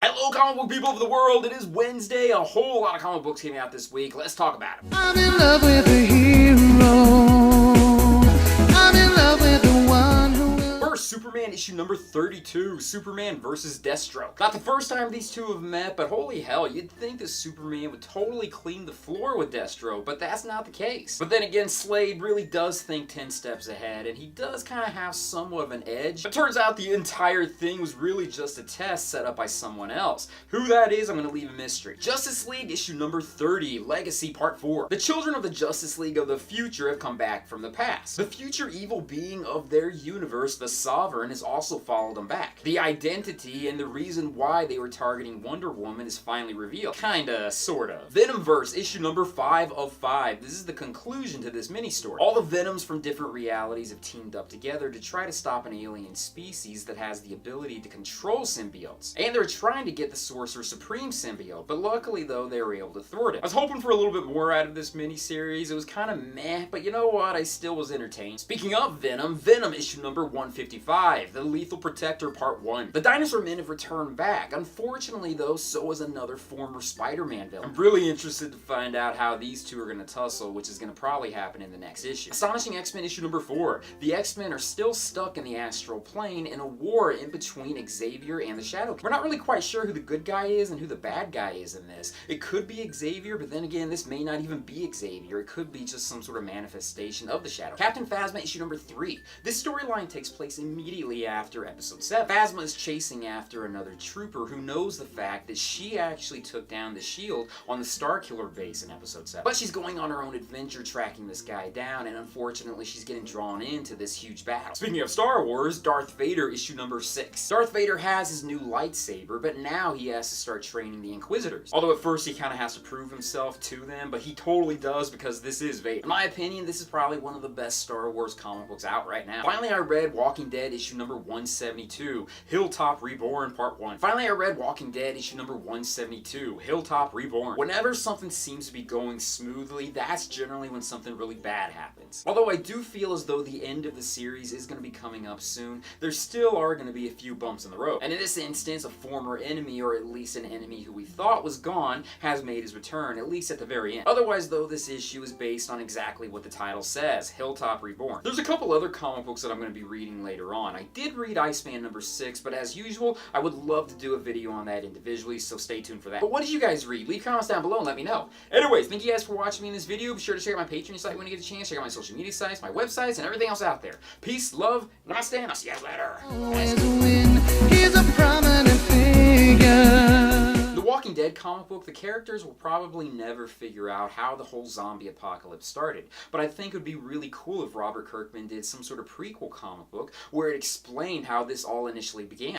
Hello comic book people of the world, it is Wednesday, a whole lot of comic books came out this week, let's talk about them. I'm in love with a hero. I'm in love with the one who will... First, Superman issue number 32, Superman vs. Deathstroke. Not the first time these two have met, but holy hell, you'd think that Superman would totally clean the floor with Deathstroke, but that's not the case. But then again, Slade really does think 10 steps ahead, and he does kind of have somewhat of an edge. But turns out the entire thing was really just a test set up by someone else. Who that is, I'm going to leave a mystery. Justice League issue number 30, Legacy Part 4. The children of the Justice League of the future have come back from the past. The future evil being of their universe, the Sovereign, has also followed them back. The identity and the reason why they were targeting Wonder Woman is finally revealed. Kinda, sorta. Venomverse issue number 5 of 5. This is the conclusion to this mini-story. All the Venoms from different realities have teamed up together to try to stop an alien species that has the ability to control symbiotes. And they're trying to get the Sorcerer Supreme symbiote, but luckily though, they were able to thwart it. I was hoping for a little bit more out of this mini-series. It was kinda meh, but you know what? I still was entertained. Speaking of Venom, Venom issue number 155, The Lethal Protector Part 1. The Dinosaur Men have returned back. Unfortunately though, so is another former Spider-Man villain. I'm really interested to find out how these two are gonna tussle, which is gonna probably happen in the next issue. Astonishing X-Men issue number 4. The X-Men are still stuck in the astral plane in a war in between Xavier and the Shadow King. We're not really quite sure who the good guy is and who the bad guy is in this. It could be Xavier, but then again, this may not even be Xavier. It could be just some sort of manifestation of the Shadow. Captain Phasma issue number 3. This storyline takes place immediately after episode 7. Phasma is chasing after another trooper who knows the fact that she actually took down the shield on the Starkiller base in episode 7. But she's going on her own adventure tracking this guy down, and unfortunately she's getting drawn into this huge battle. Speaking of Star Wars, Darth Vader issue number 6. Darth Vader has his new lightsaber, but now he has to start training the Inquisitors. Although at first he kind of has to prove himself to them, but he totally does because this is Vader. In my opinion, this is probably one of the best Star Wars comic books out right now. Finally, I read Walking Dead issue number 172, Hilltop Reborn Part 1. Finally, I read Walking Dead issue number 172, Hilltop Reborn. Whenever something seems to be going smoothly, that's generally when something really bad happens. Although I do feel as though the end of the series is going to be coming up soon, there still are going to be a few bumps in the road. And in this instance, a former enemy, or at least an enemy who we thought was gone, has made his return, at least at the very end. Otherwise though, this issue is based on exactly what the title says, Hilltop Reborn. There's a couple other comic books that I'm going to be reading later on. I did read Iceman number 6, but as usual, I would love to do a video on that individually, so stay tuned for that. But what did you guys read? Leave comments down below and let me know. Anyways, thank you guys for watching me in this video. Be sure to check out my Patreon site when you get a chance. Check out my social media sites, my websites, and everything else out there. Peace, love, namaste, and I'll see you guys later. Always win. He's a prominent figure. The Walking Dead comic book, the characters will probably never figure out how the whole zombie apocalypse started, but I think it would be really cool if Robert Kirkman did some sort of prequel comic book where it explained how this all initially began.